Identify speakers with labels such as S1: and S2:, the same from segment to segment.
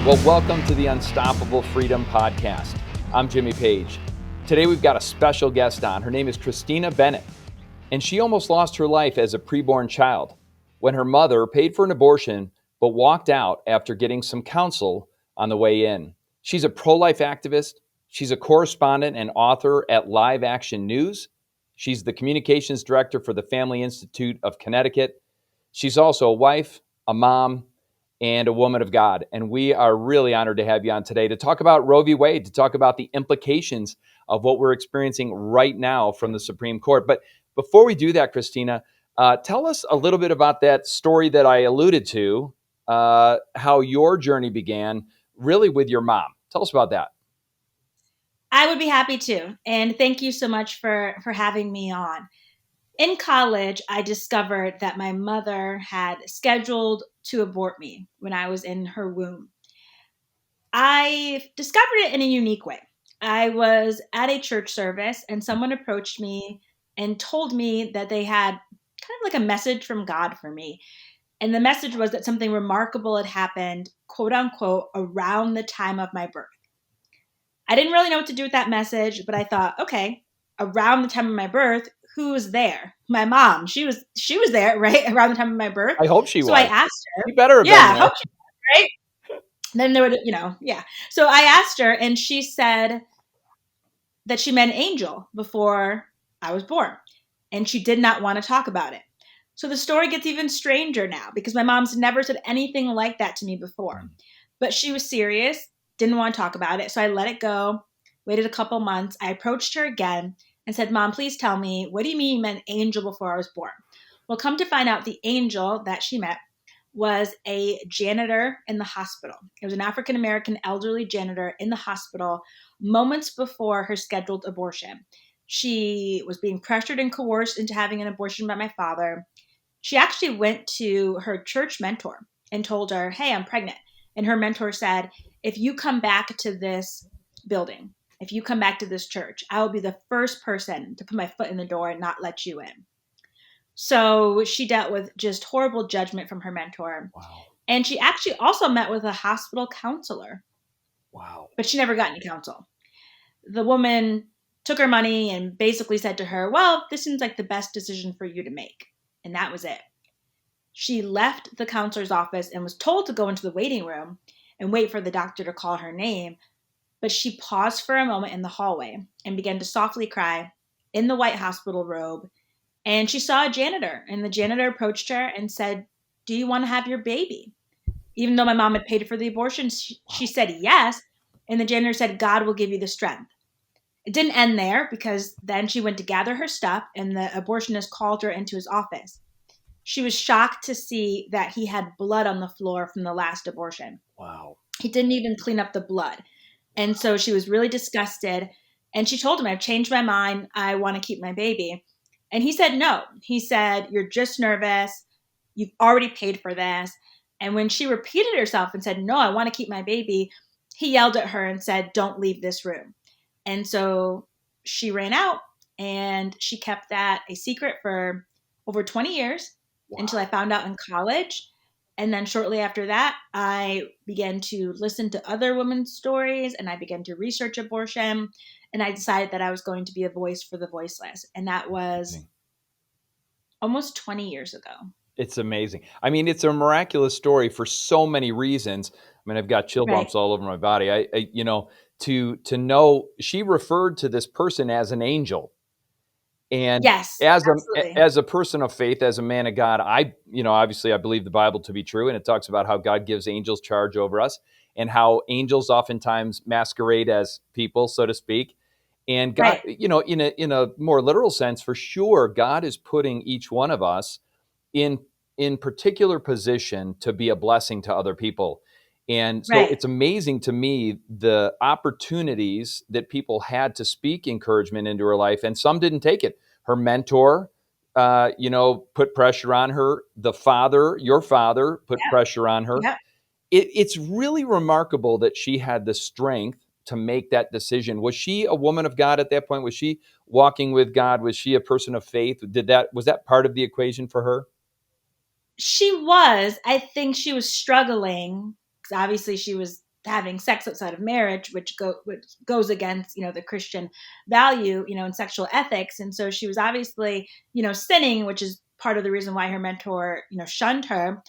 S1: Well, welcome to the Unstoppable Freedom Podcast. I'm Jimmy Page. Today we've got a special guest on. Her name is CHRISTINA BENNETT, and she almost lost her life as a preborn child when her mother paid for an abortion but walked out after getting some counsel on the way in. She's a pro-life activist. She's a correspondent and author at Live Action News. She's the communications director for the Family Institute of Connecticut. She's also a wife, a mom, and a woman of God. And we are really honored to have you on today to talk about Roe v. Wade, to talk about the implications of what we're experiencing right now from the Supreme Court. But before we do that, CHRISTINA, tell us a little bit about that story that I alluded to, how your journey began really with your mom. Tell us about that.
S2: I would be happy to. And thank you so much for having me on. In college, I discovered that my mother had scheduled to abort me when I was in her womb. I discovered it in a unique way. I was at a church service and someone approached me and told me that they had kind of like a message from God for me. And the message was that something remarkable had happened, quote unquote, around the time of my birth. I didn't really know what to do with that message, but I thought, okay, around the time of my birth, who was there? My mom. She was there, right? Around the time of my birth.
S1: I hope she was.
S2: So I asked her.
S1: She better have been
S2: Yeah, I
S1: there.
S2: hope she was, right? Then there would, yeah. So I asked her and she said that she met an angel before I was born. And she did not want to talk about it. So the story gets even stranger now because my mom's never said anything like that to me before. But she was serious, didn't want to talk about it. So I let it go, waited a couple months. I approached her again and said, Mom, please tell me, what do you mean you met an angel before I was born? Well, come to find out, the angel that she met was a janitor in the hospital. It was an African-American elderly janitor in the hospital moments before her scheduled abortion. She was being pressured and coerced into having an abortion by my father. She actually went to her church mentor and told her, hey, I'm pregnant. And her mentor said, if you come back to this building, if you come back to this church, I will be the first person to put my foot in the door and not let you in. So she dealt with just horrible judgment from her mentor.
S1: Wow.
S2: And she actually also met with a hospital counselor.
S1: Wow.
S2: But she never got any counsel. The woman took her money and basically said to her, well, this seems like the best decision for you to make. And that was it. She left the counselor's office and was told to go into the waiting room and wait for the doctor to call her name. But she paused for a moment in the hallway and began to softly cry in the white hospital robe. And she saw a janitor, and the janitor approached her and said, do you want to have your baby? Even though my mom had paid for the abortion, she said yes. And the janitor said, God will give you the strength. It didn't end there because then she went to gather her stuff and the abortionist called her into his office. She was shocked to see that he had blood on the floor from the last abortion.
S1: Wow.
S2: He didn't even clean up the blood. And so she was really disgusted. And she told him, I've changed my mind. I want to keep my baby. And he said, no. He said, you're just nervous. You've already paid for this. And when she repeated herself and said, no, I want to keep my baby, he yelled at her and said, don't leave this room. And so she ran out and she kept that a secret for over 20 years. Wow. Until I found out in college. And then shortly after that, I began to listen to other women's stories and I began to research abortion. And I decided that I was going to be a voice for the voiceless. And that was almost 20 years ago.
S1: It's amazing. I mean, it's a miraculous story for so many reasons. I mean, I've got chill bumps all over my body. I to know she referred to this person as an angel. And
S2: yes,
S1: as a person of faith, as a man of God, obviously I believe the Bible to be true. And it talks about how God gives angels charge over us and how angels oftentimes masquerade as people, so to speak. And God, in a more literal sense, for sure, God is putting each one of us in particular position to be a blessing to other people. And so it's amazing to me the opportunities that people had to speak encouragement into her life, and some didn't take it. Her mentor, put pressure on her. The father, your father, put pressure on her.
S2: Yep.
S1: It's really remarkable that she had the strength to make that decision. Was she a woman of God at that point? Was she walking with God? Was she a person of faith? Was that part of the equation for her?
S2: She was. I think she was struggling because obviously she was having sex outside of marriage, which goes against, the Christian value, and sexual ethics. And so she was obviously, sinning, which is part of the reason why her mentor, shunned her.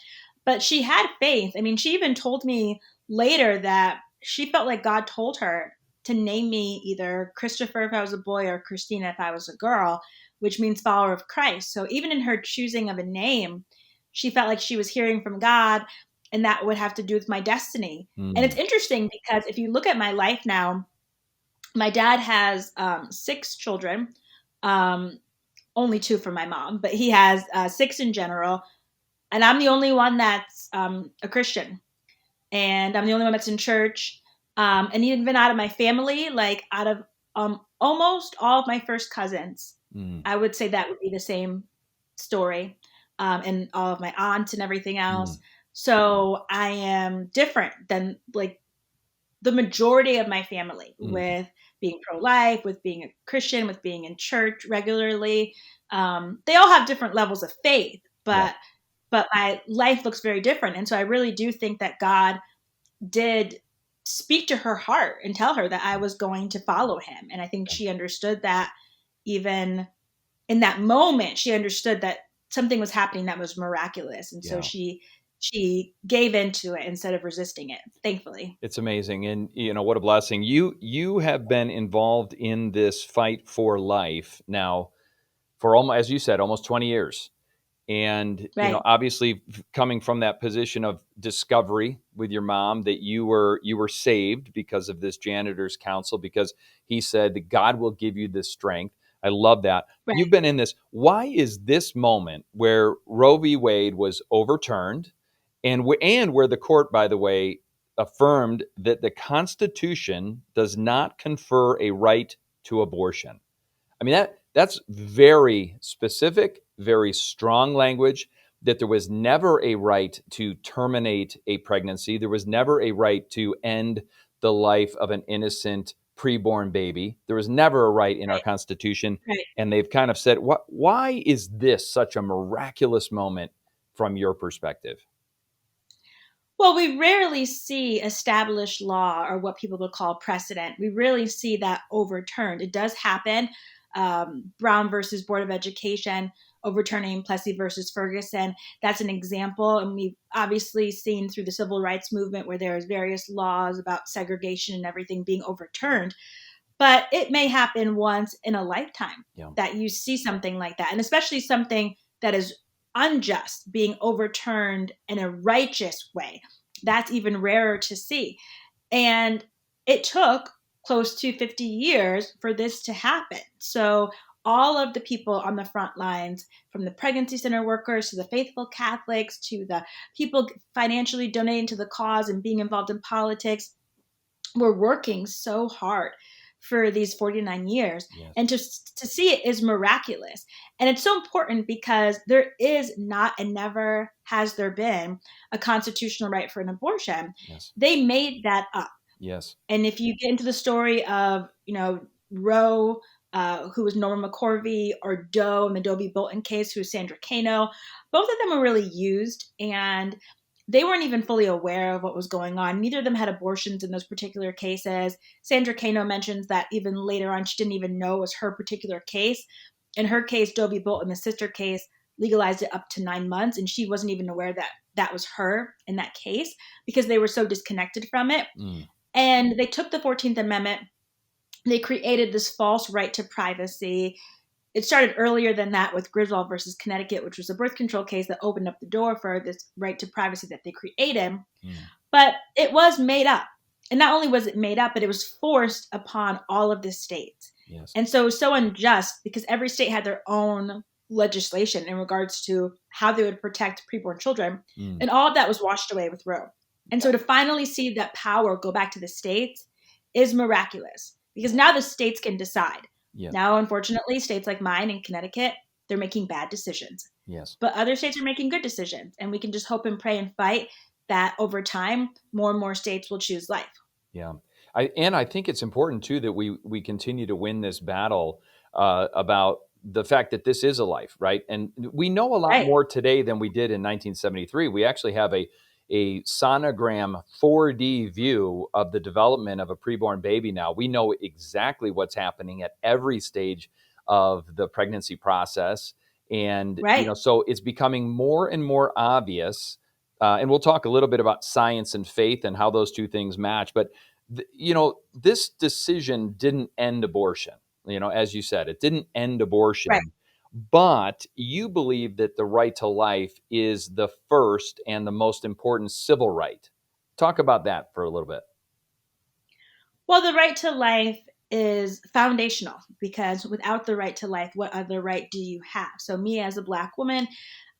S2: But she had faith. I mean, she even told me later that she felt like God told her to name me either Christopher if I was a boy or Christina if I was a girl, which means follower of Christ. So even in her choosing of a name, she felt like she was hearing from God, and that would have to do with my destiny. And it's interesting because if you look at my life now, my dad has 6 children, only 2 from my mom, but he has 6 in general. And I'm the only one that's a Christian. And I'm the only one that's in church. And even out of my family, like out of almost all of my first cousins, I would say that would be the same story. And all of my aunts and everything else. So I am different than like the majority of my family with being pro-life, with being a Christian, with being in church regularly. They all have different levels of faith, but my life looks very different. And so I really do think that God did speak to her heart and tell her that I was going to follow him. And I think she understood that even in that moment, she understood that something was happening that was miraculous. And so she gave into it instead of resisting it, thankfully.
S1: It's amazing. And, what a blessing. You have been involved in this fight for life now for almost, as you said, almost 20 years. And,
S2: Right.
S1: Obviously coming from that position of discovery with your mom that you were saved because of this janitor's counsel, because he said that God will give you this strength. I love that.
S2: Right.
S1: You've been in this. Why is this moment where Roe v. Wade was overturned and where the court, by the way, affirmed that the Constitution does not confer a right to abortion? I mean, that's very specific, very strong language, that there was never a right to terminate a pregnancy. There was never a right to end the life of an innocent preborn baby. There was never a right in our Constitution.
S2: Right.
S1: And they've kind of said, why is this such a miraculous moment from your perspective?
S2: Well, we rarely see established law or what people would call precedent. We rarely see that overturned. It does happen. Brown versus Board of Education, overturning Plessy versus Ferguson. That's an example. And we've obviously seen through the civil rights movement where there's various laws about segregation and everything being overturned. But it may happen once in a lifetime that you see something like that. And especially something that is unjust being overturned in a righteous way. That's even rarer to see. And it took close to 50 years for this to happen. So all of the people on the front lines, from the pregnancy center workers to the faithful Catholics to the people financially donating to the cause and being involved in politics, were working so hard for these 49 years. And to see it is miraculous. And it's so important because there is not, and never has there been, a constitutional right for an abortion. They made that up. And if you get into the story of, Roe, who was Norma McCorvey, or Doe in the Doe v. Bolton case, who was Sandra Cano, both of them were really used, and they weren't even fully aware of what was going on. Neither of them had abortions in those particular cases. Sandra Cano mentions that even later on, she didn't even know it was her particular case. In her case, Doe v. Bolton, the sister case, legalized it up to 9 months, and she wasn't even aware that that was her in that case because they were so disconnected from it. And they took the 14th Amendment. They created this false right to privacy. It started earlier than that with Griswold versus Connecticut, which was a birth control case that opened up the door for this right to privacy that they created. But it was made up. And not only was it made up, but it was forced upon all of the states. And so it was so unjust because every state had their own legislation in regards to how they would protect preborn children. And all of that was washed away with Roe. And so to finally see that power go back to the states is miraculous because now the states can decide. Now, unfortunately, states like mine in Connecticut, they're making bad decisions. But other states are making good decisions. And we can just hope and pray and fight that over time, more and more states will choose life.
S1: I think it's important, too, that we continue to win this battle about the fact that this is a life, right? And we know a lot more today than we did in 1973. We actually have a a sonogram 4D view of the development of a preborn baby now. We know exactly what's happening at every stage of the pregnancy process. And,
S2: Right.
S1: so it's becoming more and more obvious. And we'll talk a little bit about science and faith and how those two things match. But, this decision didn't end abortion. As you said, it didn't end
S2: Right.
S1: abortion. But you believe that the right to life is the first and the most important civil right. Talk about that for a little bit.
S2: Well, the right to life is foundational because without the right to life, what other right do you have? So, me as a Black woman,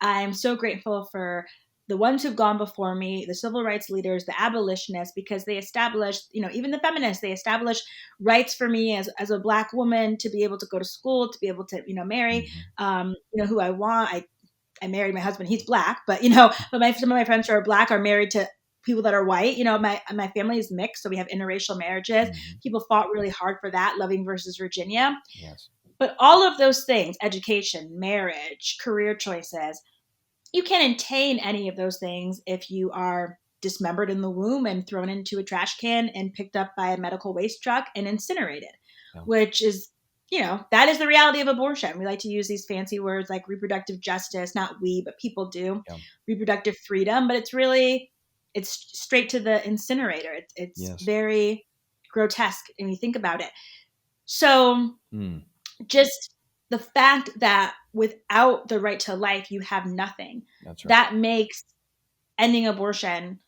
S2: I'm so grateful for the ones who've gone before me, the civil rights leaders, the abolitionists, because they established, even the feminists, they established rights for me as a Black woman to be able to go to school, to be able to, marry,
S1: Mm-hmm.
S2: who I want. I married my husband. He's Black, but some of my friends who are Black are married to people that are white. My family is mixed, so we have interracial marriages.
S1: Mm-hmm.
S2: People fought really hard for that, Loving versus Virginia.
S1: Yes.
S2: But all of those things, education, marriage, career choices, you can't attain any of those things if you are dismembered in the womb and thrown into a trash can and picked up by a medical waste truck and incinerated,
S1: Yeah.
S2: which is, that is the reality of abortion. We like to use these fancy words like reproductive justice, not we, but people do,
S1: Yeah.
S2: reproductive freedom, but it's straight to the incinerator. It's
S1: Yes.
S2: very grotesque when you think about it. So just the fact that without the right to life, you have nothing.
S1: That's right.
S2: That makes ending abortion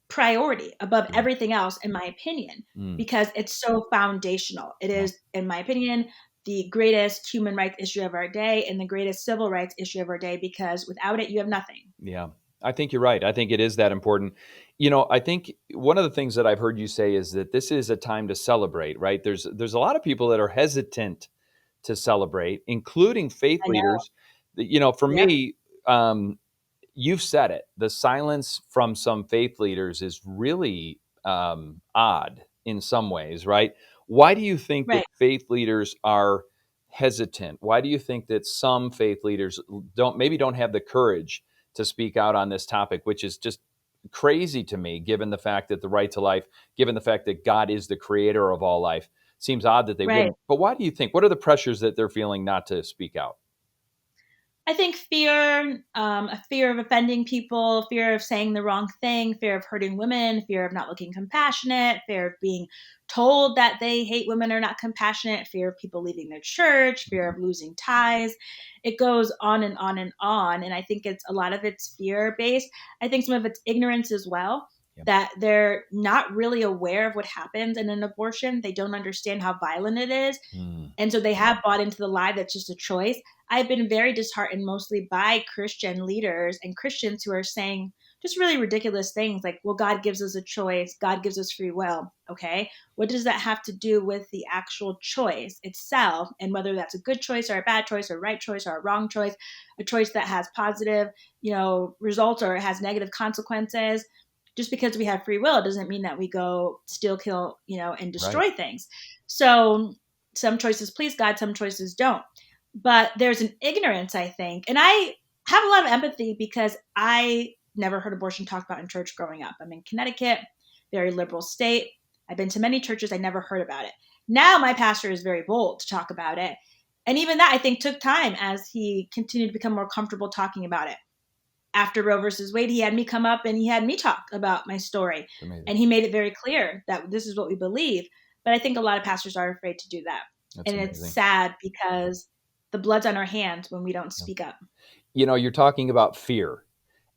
S2: priority above everything else, in my opinion, because it's so foundational. It is, in my opinion, the greatest human rights issue of our day and the greatest civil rights issue of our day, because without it, you have nothing.
S1: Yeah, I think you're right. I think it is that important. I think one of the things that I've heard you say is that this is a time to celebrate, right? There's a lot of people that are hesitant to celebrate, including faith
S2: I know.
S1: leaders. For
S2: Yep.
S1: me, you've said it. The silence from some faith leaders is really odd in some ways, right? Why do you think that
S2: Right.
S1: faith leaders are hesitant? Why do you think that some faith leaders don't have the courage to speak out on this topic, which is just crazy to me, given the fact that the right to life, given the fact that God is the creator of all life? Seems odd that they
S2: Right.
S1: wouldn't. But why do you think? What are the pressures that they're feeling not to speak out?
S2: I think fear, a fear of offending people, fear of saying the wrong thing, fear of hurting women, fear of not looking compassionate, fear of being told that they hate women or not compassionate, fear of people leaving their church, fear of losing ties. It goes on and on and on. And I think a lot of it's fear based. I think some of it's ignorance as well, that they're not really aware of what happens in an abortion. They don't understand how violent it is. And so they have bought into the lie that's just a choice. I've been very disheartened mostly by Christian leaders and Christians who are saying just really ridiculous things like, well, God gives us a choice. God gives us free will. Okay. What does that have to do with the actual choice itself? And whether that's a good choice or a bad choice or a right choice or a wrong choice, a choice that has positive, results or has negative consequences. Just because we have free will doesn't mean that we go steal, kill, and destroy things. So some choices please God, some choices don't. But there's an ignorance, I think. And I have a lot of empathy because I never heard abortion talked about in church growing up. I'm in Connecticut, very liberal state. I've been to many churches. I never heard about it. Now my pastor is very bold to talk about it. And even that, I think, took time as he continued to become more comfortable talking about it. After Roe versus Wade, he had me come up and he had me talk about my story. And he made it very clear that this is what we believe. But I think a lot of pastors are afraid to do that.
S1: That's
S2: and
S1: amazing.
S2: It's sad because the blood's on our hands when we don't speak up.
S1: You're talking about fear.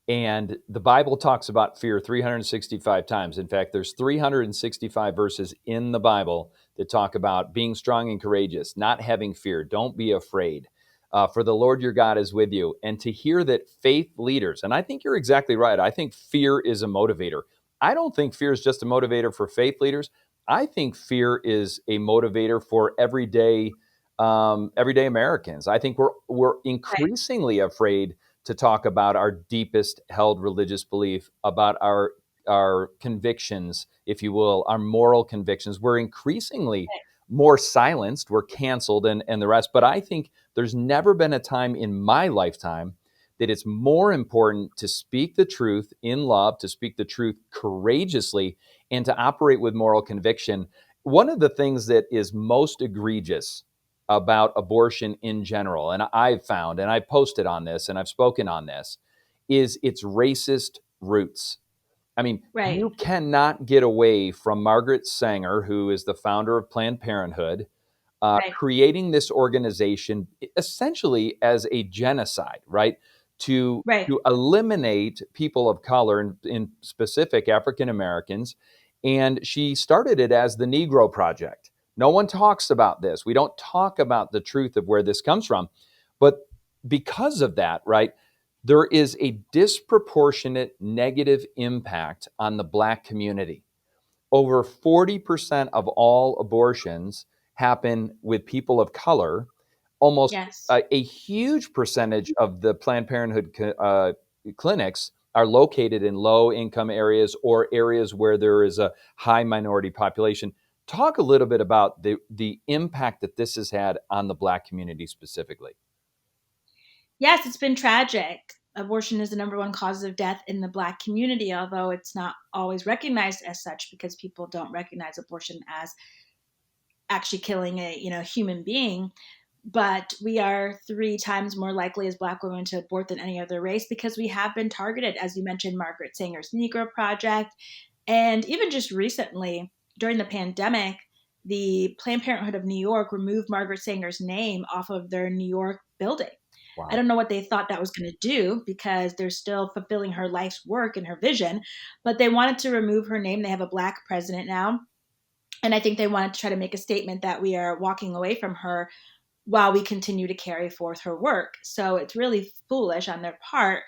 S1: And the Bible talks about fear 365 times. In fact, there's 365 verses in the Bible that talk about being strong and courageous, not having fear. Don't be afraid. For the Lord your God is with you. And to hear that faith leaders, and I think you're exactly right. I think fear is a motivator. I don't think fear is just a motivator for faith leaders. I think fear is a motivator for everyday Americans. I think we're increasingly afraid to talk about our deepest held religious belief, about our convictions, if you will, our moral convictions. We're increasingly more silenced, we're canceled and the rest. But I think there's never been a time in my lifetime that it's more important to speak the truth in love, to speak the truth courageously, and to operate with moral conviction. One of the things that is most egregious about abortion in general, and I've found, and I posted on this and I've spoken on this, is its racist roots. I mean,
S2: Right.
S1: you cannot get away from Margaret Sanger, who is the founder of Planned Parenthood,
S2: Right.
S1: creating this organization essentially as a genocide, right?
S2: Right.
S1: To eliminate people of color, in specific African Americans. And she started it as the Negro Project. No one talks about this. We don't talk about the truth of where this comes from. But because of that, right, there is a disproportionate negative impact on the Black community. Over 40% of all abortions happen with people of color. Almost
S2: Yes.
S1: a huge percentage of the Planned Parenthood clinics are located in low income areas or areas where there is a high minority population. Talk a little bit about the impact that this has had on the Black community specifically.
S2: Yes, it's been tragic. Abortion is the number one cause of death in the Black community, although it's not always recognized as such because people don't recognize abortion as actually killing a human being. But we are 3 times more likely as Black women to abort than any other race because we have been targeted, as you mentioned, Margaret Sanger's Negro Project, and even just recently during the pandemic, the Planned Parenthood of New York removed Margaret Sanger's name off of their New York building. I
S1: Wow.
S2: don't know what they thought that was going to do because they're still fulfilling her life's work and her vision, but they wanted to remove her name. They have a Black president now. And I think they wanted to try to make a statement that we are walking away from her while we continue to carry forth her work. So it's really foolish on their part,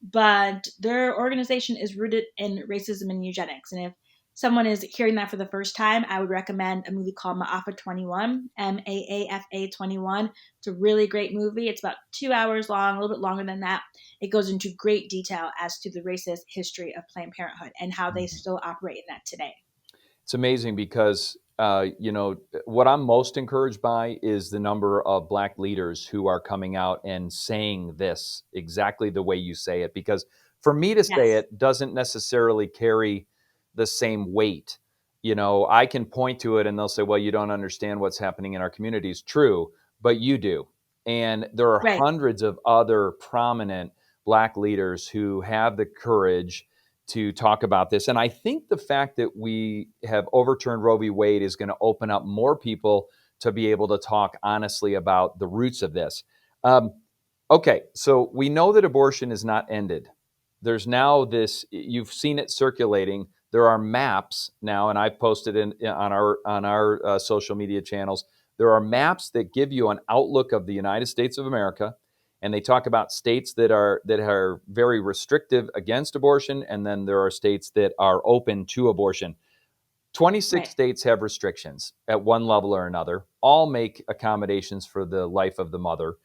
S2: but their organization is rooted in racism and eugenics. And if someone is hearing that for the first time, I would recommend a movie called Maafa 21, Maafa 21. It's a really great movie. It's about 2 hours long, a little bit longer than that. It goes into great detail as to the racist history of Planned Parenthood and how they
S1: Mhm.
S2: still operate in that today.
S1: It's amazing because what I'm most encouraged by is the number of Black leaders who are coming out and saying this exactly the way you say it. Because for me to say
S2: Yes.
S1: it doesn't necessarily carry the same weight. I can point to it and they'll say, "Well, you don't understand what's happening in our communities." True, but you do. And there are
S2: Right.
S1: hundreds of other prominent Black leaders who have the courage to talk about this. And I think the fact that we have overturned Roe v. Wade is going to open up more people to be able to talk honestly about the roots of this. Um, okay, so we know that abortion is not ended. There's now this, you've seen it circulating. There are maps now, and I've posted on our social media channels. There are maps that give you an outlook of the United States of America, and they talk about states that are very restrictive against abortion, and then there are states that are open to abortion. 26
S2: Right.
S1: states have restrictions at one level or another. All make accommodations for the life of the mother,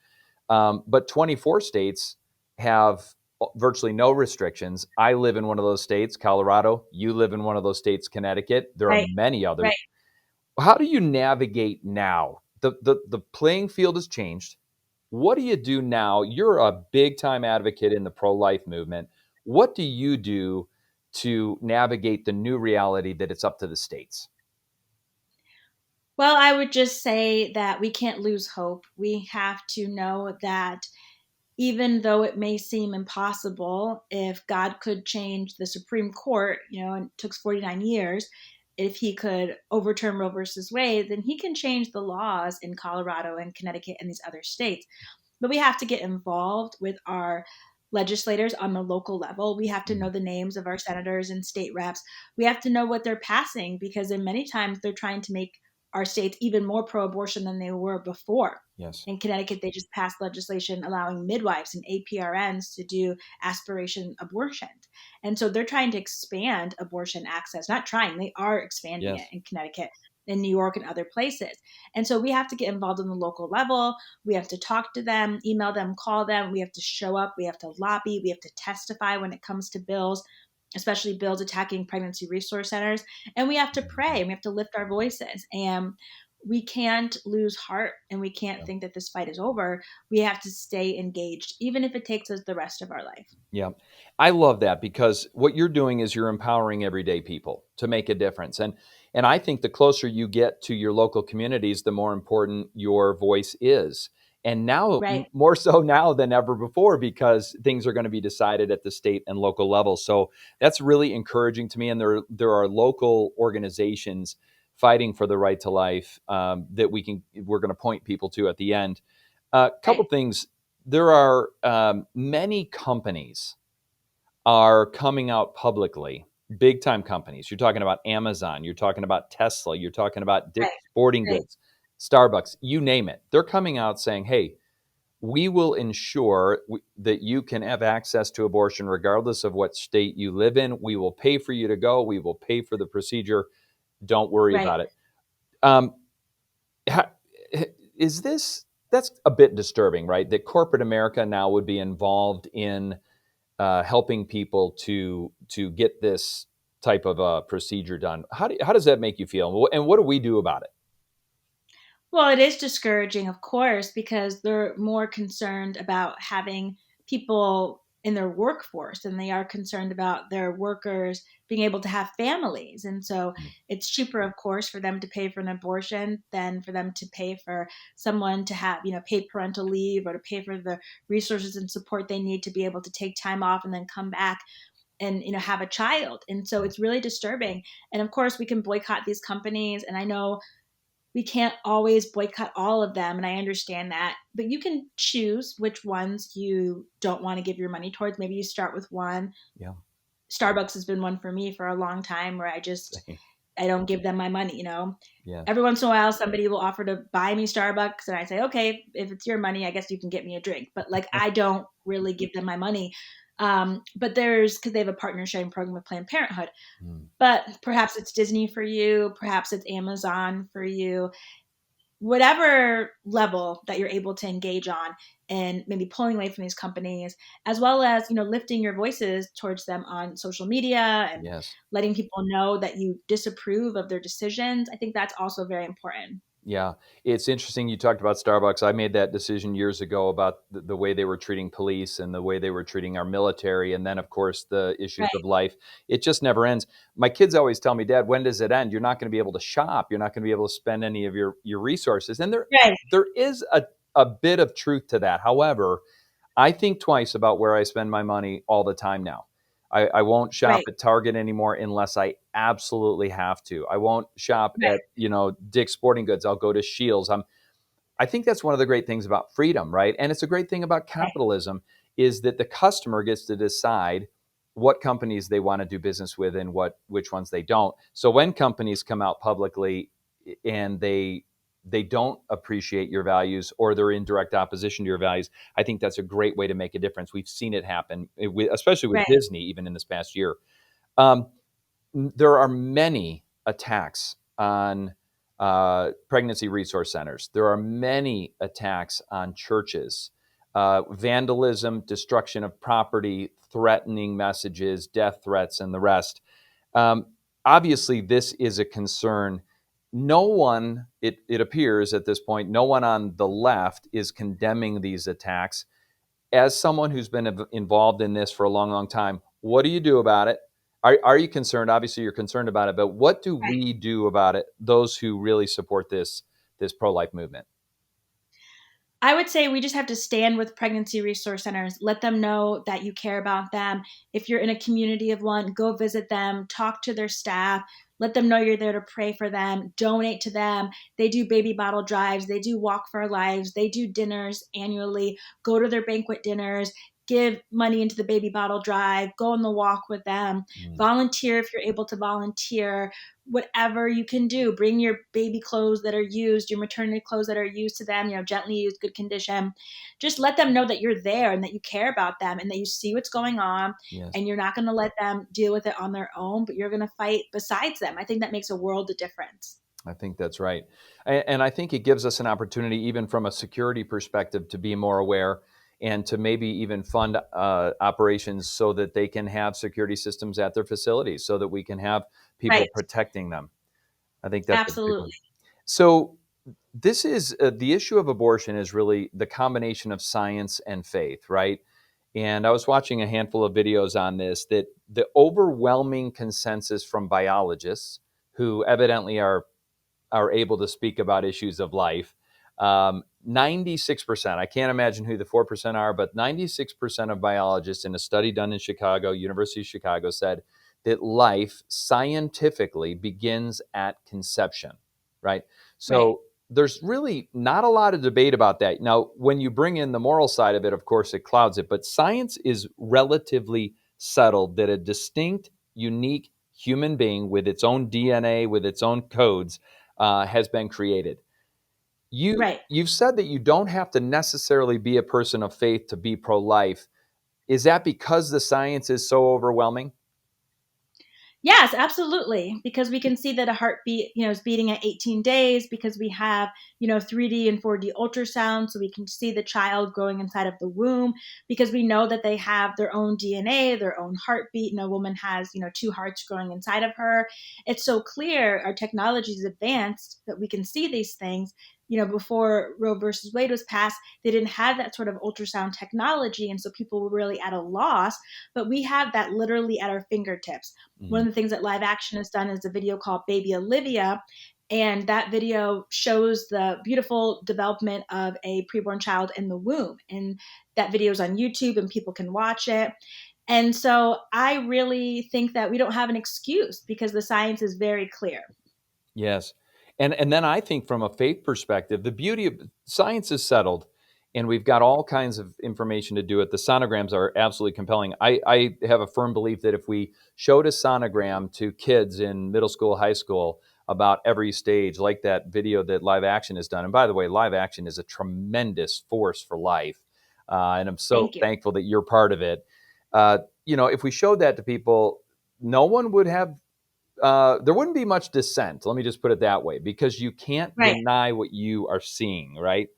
S1: but 24 states have virtually no restrictions. I live in one of those states, Colorado. You live in one of those states, Connecticut. There are
S2: Right.
S1: many others.
S2: Right.
S1: How do you navigate now? The playing field has changed. What do you do now? You're a big time advocate in the pro life movement. What do you do to navigate the new reality that it's up to the states?
S2: Well, I would just say that we can't lose hope. We have to know that even though it may seem impossible, if God could change the Supreme Court, and it took 49 years, if he could overturn Roe versus Wade, then he can change the laws in Colorado and Connecticut and these other states. But we have to get involved with our legislators on the local level. We have to know
S1: Mm.
S2: the names of our senators and state reps. We have to know what they're passing because in many times they're trying to make our states even more pro-abortion than they were before.
S1: Yes.
S2: In Connecticut, they just passed legislation allowing midwives and APRNs to do aspiration abortion. And so they're trying to expand abortion access. Not trying, they are expanding it
S1: Yes.
S2: in Connecticut, in New York, and other places. And so we have to get involved on the local level. We have to talk to them, email them, call them. We have to show up. We have to lobby. We have to testify when it comes to bills, especially bills attacking pregnancy resource centers. And we have to pray and we have to lift our voices. And we can't lose heart, and we can't
S1: Yeah.
S2: think that this fight is over. We have to stay engaged, even if it takes us the rest of our life.
S1: Yeah. I love that because what you're doing is you're empowering everyday people to make a difference. And I think the closer you get to your local communities, the more important your voice is. And now
S2: Right.
S1: more so now than ever before because things are going to be decided at the state and local level. So that's really encouraging to me. And there are local organizations fighting for the right to life that we're going to point people to at the end. A couple
S2: Right.
S1: things. There are many companies are coming out publicly, big time companies. You're talking about Amazon, you're talking about Tesla, you're talking about Dick's
S2: Right.
S1: Sporting
S2: Right.
S1: Goods, Starbucks, you name it. They're coming out saying, hey, we will ensure that you can have access to abortion regardless of what state you live in. We will pay for you to go. We will pay for the procedure. Don't worry
S2: Right.
S1: about it. Um, is this that's a bit disturbing, right? That corporate America now would be involved in helping people to get this type of a procedure done. How does that make you feel? And what do we do about it?
S2: Well, it is discouraging, of course, because they're more concerned about having people in their workforce than they are concerned about their workers being able to have families. And so it's cheaper, of course, for them to pay for an abortion than for them to pay for someone to have, paid parental leave, or to pay for the resources and support they need to be able to take time off and then come back and have a child. And so it's really disturbing. And of course, we can boycott these companies. And I know we can't always boycott all of them, and I understand that, but you can choose which ones you don't want to give your money towards. Maybe you start with one.
S1: Yeah.
S2: Starbucks has been one for me for a long time, where
S1: Same.
S2: I don't give them my money.
S1: Yes.
S2: Every once in a while somebody will offer to buy me Starbucks, and I say, okay, if it's your money, I guess you can get me a drink, but like, I don't really give them my money. But because they have a partner sharing program with Planned Parenthood.
S1: Mm.
S2: But perhaps it's Disney for you, perhaps it's Amazon for you, whatever level that you're able to engage on, and maybe pulling away from these companies, as well as lifting your voices towards them on social media and
S1: Yes.
S2: letting people know that you disapprove of their decisions. I think that's also very important.
S1: Yeah, it's interesting you talked about Starbucks. I made that decision years ago about the way they were treating police and the way they were treating our military, and then, of course, the issues of
S2: Right.
S1: life. It just never ends. My kids always tell me, Dad, when does it end? You're not going to be able to shop. You're not going to be able to spend any of your resources. And
S2: Right.
S1: there is a bit of truth to that. However, I think twice about where I spend my money all the time now. I won't shop
S2: Right.
S1: at Target anymore unless I absolutely have to. I won't shop
S2: Right.
S1: at, Dick's Sporting Goods. I'll go to Shields. I think that's one of the great things about freedom, right? And it's a great thing about
S2: Right.
S1: capitalism is that the customer gets to decide what companies they want to do business with and which ones they don't. So when companies come out publicly and they don't appreciate your values or they're in direct opposition to your values, I think that's a great way to make a difference. We've seen it happen, especially with
S2: Right.
S1: Disney, even in this past year. Um, there are many attacks on pregnancy resource centers. There are many attacks on churches, vandalism, destruction of property, threatening messages, death threats, and the rest. Um, Obviously, this is a concern. No one, it appears at this point, no one on the left is condemning these attacks. As someone who's been involved in this for a long, long time, what do you do about it? Are you concerned? Obviously, you're concerned about it, but what do
S2: Right.
S1: we do about it? Those who really support this pro life movement.
S2: I would say we just have to stand with pregnancy resource centers, let them know that you care about them. If you're in a community of one, go visit them, talk to their staff, let them know you're there to pray for them, donate to them. They do baby bottle drives, they do Walk for Our Lives, they do dinners annually. Go to their banquet dinners, give money into the baby bottle drive, go on the walk with them,
S1: Mm.
S2: volunteer if you're able to volunteer. Whatever you can do, bring your baby clothes that are used, your maternity clothes that are used to them, gently used, good condition. Just let them know that you're there and that you care about them and that you see what's going on,
S1: Yes.
S2: and you're not going to let them deal with it on their own, but you're going to fight besides them. I think that makes a world of difference.
S1: I think that's right. And I think it gives us an opportunity, even from a security perspective, to be more aware and to maybe even fund operations so that they can have security systems at their facilities so that we can have people
S2: Right.
S1: protecting them. I think that's a big one.
S2: Absolutely.
S1: So this is the issue of abortion is really the combination of science and faith, right? And I was watching a handful of videos on this, that the overwhelming consensus from biologists who evidently are able to speak about issues of life. 96%, I can't imagine who the 4% are, but 96% of biologists in a study done in Chicago, University of Chicago, said that life scientifically begins at conception, right?
S2: Right.
S1: So there's really not a lot of debate about that. Now, when you bring in the moral side of it, of course, it clouds it, but science is relatively settled that a distinct, unique human being with its own DNA, with its own codes, has been created.
S2: Right.
S1: You've said that you don't have to necessarily be a person of faith to be pro-life. Is that because the science is so overwhelming?
S2: Yes, absolutely. Because we can see that a heartbeat, is beating at 18 days because we have, 3D and 4D ultrasound. So we can see the child growing inside of the womb because we know that they have their own DNA, their own heartbeat. And a woman has, two hearts growing inside of her. It's so clear our technology is advanced that we can see these things. Before Roe versus Wade was passed, they didn't have that sort of ultrasound technology. And so people were really at a loss. But we have that literally at our fingertips. One
S1: Mhm.
S2: of the things that live action has done is a video called Baby Olivia. And that video shows the beautiful development of a preborn child in the womb. And that video is on YouTube and people can watch it. And so I really think that we don't have an excuse because the science is very clear.
S1: Yes. And then I think from a faith perspective, the beauty of science is settled and we've got all kinds of information to do it. The sonograms are absolutely compelling. I have a firm belief that if we showed a sonogram to kids in middle school, high school about every stage, like that video that Live Action has done, and by the way, Live Action is a tremendous force for life. And I'm so
S2: Thank you.
S1: thankful that you're part of it. If we showed that to people, no one would have there wouldn't be much dissent. Let me just put it that way, because you can't
S2: Right.
S1: deny what you are seeing, right?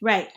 S2: Right.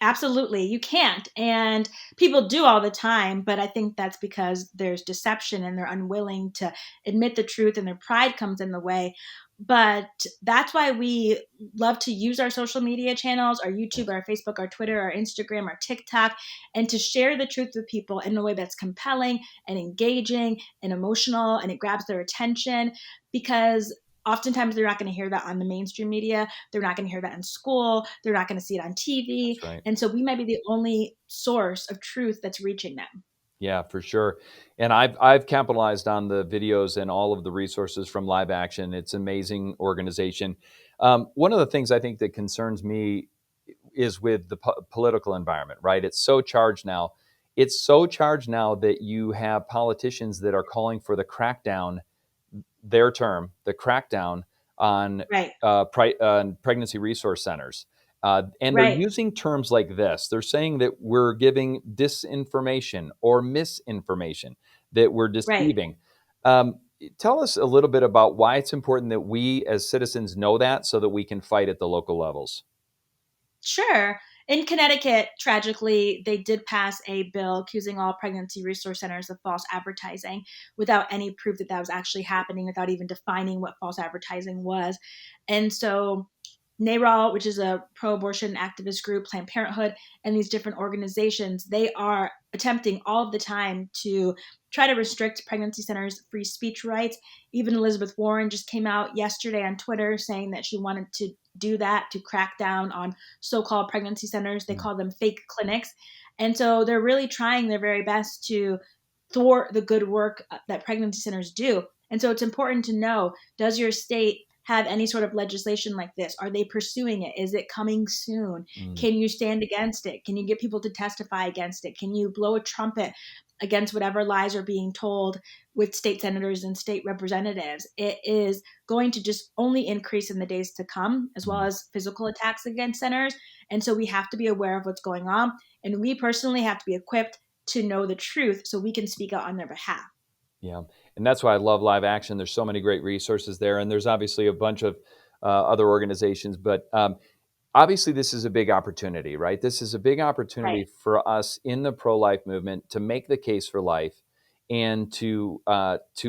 S2: Absolutely. You can't. And people do all the time, but I think that's because there's deception and they're unwilling to admit the truth and their pride comes in the way. But that's why we love to use our social media channels, our YouTube,
S1: Yes,
S2: our Facebook, our Twitter, our Instagram, our TikTok, and to share the truth with people in a way that's compelling and engaging and emotional and it grabs their attention because oftentimes they're not going to hear that on the mainstream media. They're not going to hear that in school. They're not going to see it on TV.
S1: that's right.
S2: And so we might be the only source of truth that's reaching them.
S1: Yeah, for sure. And I've capitalized on the videos and all of the resources from Live Action. It's an amazing organization. One of the things I think that concerns me is with the political environment, right? It's so charged now. It's so charged now that you have politicians that are calling for the crackdown, their term, the crackdown on
S2: Right.
S1: pregnancy resource centers. And they're
S2: Right.
S1: using terms like this. They're saying that we're giving disinformation or misinformation, that we're
S2: Right.
S1: deceiving. Um, Tell us a little bit about why it's important that we as citizens know that so that we can fight at the local levels.
S2: Sure. In Connecticut, tragically, they did pass a bill accusing all pregnancy resource centers of false advertising without any proof that that was actually happening, without even defining what false advertising was. And so NARAL, which is a pro-abortion activist group, Planned Parenthood, and these different organizations, they are attempting all of the time to try to restrict pregnancy centers' free speech rights. Even Elizabeth Warren just came out yesterday on Twitter saying that she wanted to do that to crack down on so-called pregnancy centers. They
S1: Mm,
S2: call them fake clinics. And so they're really trying their very best to thwart the good work that pregnancy centers do. And so it's important to know, does your state have any sort of legislation like this? Are they pursuing it? Is it coming soon?
S1: mm,
S2: Can you stand against it? Can you get people to testify against it? Can you blow a trumpet against whatever lies are being told with state senators and state representatives? It is going to just only increase in the days to come, as well
S1: mm.
S2: as physical attacks against centers. And so we have to be aware of what's going on. And we personally have to be equipped to know the truth so we can speak out on their behalf.
S1: Yeah, and that's why I love Live Action. There's so many great resources there, and there's obviously a bunch of other organizations. But obviously, this is a big opportunity, right? This is a big
S2: Right.
S1: opportunity for us in the pro-life movement to make the case for life and to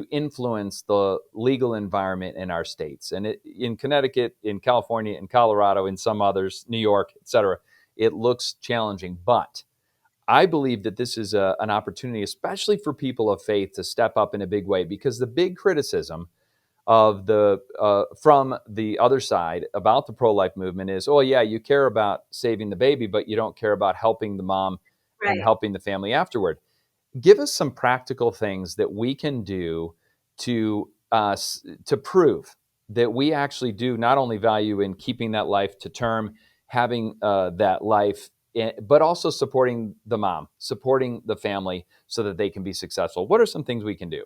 S1: influence the legal environment in our states. And in Connecticut, in California, in Colorado, in some others, New York, et cetera, it looks challenging. But I believe that this is an opportunity, especially for people of faith, to step up in a big way, because the big criticism of the from the other side about the pro-life movement is, oh yeah, you care about saving the baby, but you don't care about helping the mom and
S2: Right.
S1: helping the family afterward. Give us some practical things that we can do to prove that we actually do not only value in keeping that life to term, having that life, but also supporting the mom, supporting the family so that they can be successful. What are some things we can do?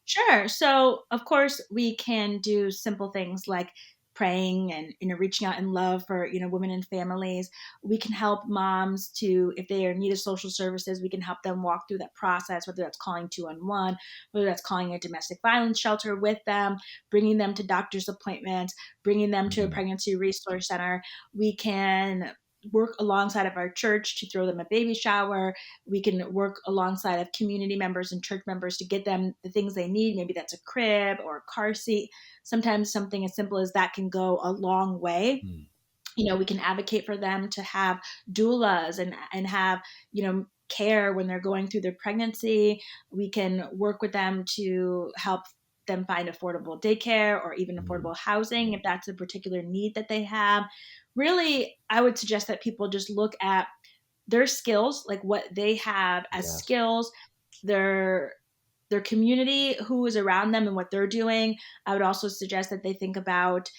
S2: Sure. So, of course, we can do simple things like praying and reaching out in love for women and families. We can help moms to, if they are in need of social services, we can help them walk through that process, whether that's calling 211, whether that's calling a domestic violence shelter with them, bringing them to doctor's appointments, bringing them to a
S1: Mhm.
S2: pregnancy resource center. We can work alongside of our church to throw them a baby shower. We can work alongside of community members and church members to get them the things they need. Maybe that's a crib or a car seat. Sometimes something as simple as that can go a long way.
S1: Mm.
S2: We can advocate for them to have doulas and have, care when they're going through their pregnancy. We can work with them to help them find affordable daycare or even
S1: Mm.
S2: affordable housing if that's a particular need that they have. Really, I would suggest that people just look at their skills, like what they have as
S1: Yes.
S2: skills, their community, who is around them and what they're doing. I would also suggest that they think about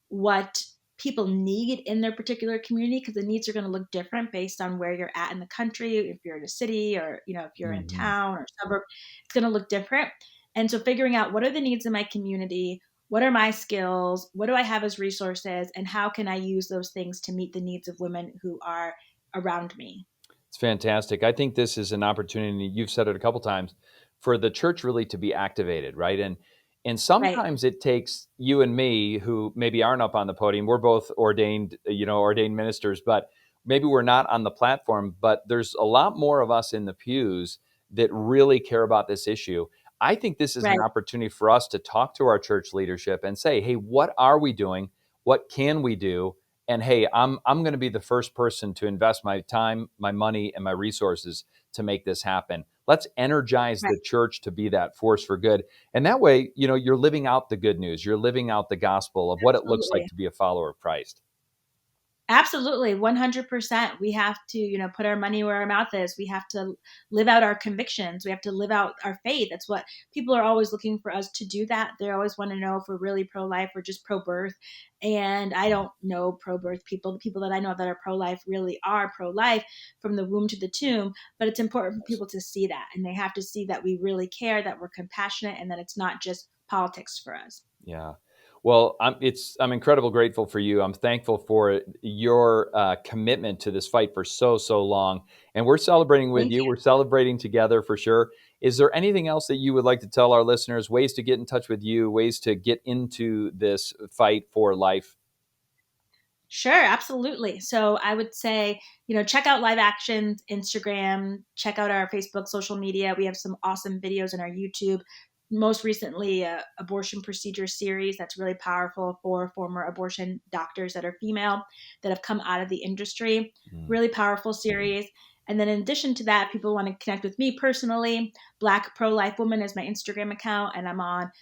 S2: what people need in their particular community, because the needs are going to look different based on where you're at in the country. If you're in a city, or if you're in
S1: Mhm.
S2: town or suburb, it's going to look different. And so figuring out what are the needs in my community, what are my skills, what do I have as resources, and how can I use those things to meet the needs of women who are around me.
S1: It's fantastic. I think this is an opportunity, you've said it a couple times, for the church really to be activated, right? And
S2: Right.
S1: sometimes it takes you and me, who maybe aren't up on the podium. We're both ordained, ordained ministers, but maybe we're not on the platform, but there's a lot more of us in the pews that really care about this issue. I think this is
S2: Right.
S1: an opportunity for us to talk to our church leadership and say, hey, what are we doing? What can we do? And hey, I'm going to be the first person to invest my time, my money, and my resources to make this happen. Let's energize
S2: Right.
S1: the church to be that force for good. And that way, you're living out the good news. You're living out the gospel of what it looks like
S2: Absolutely.
S1: to be a follower of Christ.
S2: Absolutely, 100%. We have to, put our money where our mouth is. We have to live out our convictions. We have to live out our faith. That's what people are always looking for us to do that. They always want to know if we're really pro-life or just pro-birth. And I don't know pro-birth people. The people that I know that are pro-life really are pro-life from the womb to the tomb. But it's important for people to see that. And they have to see that we really care, that we're compassionate, and that it's not just politics for us.
S1: Yeah. Well, I'm incredibly grateful for you. I'm thankful for your commitment to this fight for so long, and we're celebrating with
S2: Thank
S1: you.
S2: you.
S1: We're celebrating together for sure. Is there anything else that you would like to tell our listeners? Ways to get in touch with you? Ways to get into this fight for life?
S2: Sure, absolutely. So I would say, check out Live Action's Instagram, check out our Facebook social media. We have some awesome videos on our YouTube. Most recently, a abortion procedure series that's really powerful for former abortion doctors that are female that have come out of the industry.
S1: Mm.
S2: Really powerful series. And then in addition to that, people want to connect with me personally. Black Pro Life Woman is my Instagram account, and I'm on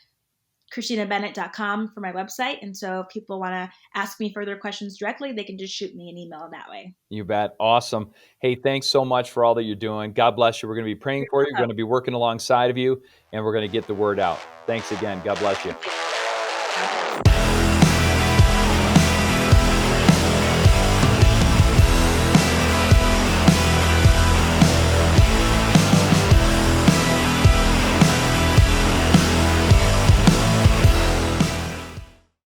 S2: CHRISTINABENNETT.com for my website. And so if people want to ask me further questions directly, they can just shoot me an email that way.
S1: You bet. Awesome. Hey, thanks so much for all that you're doing. God bless you. We're going to be praying
S2: You're
S1: for you. We're going
S2: welcome.
S1: to be working alongside of you, and we're going to get the word out. Thanks again. God bless you.
S2: Thank you. God bless.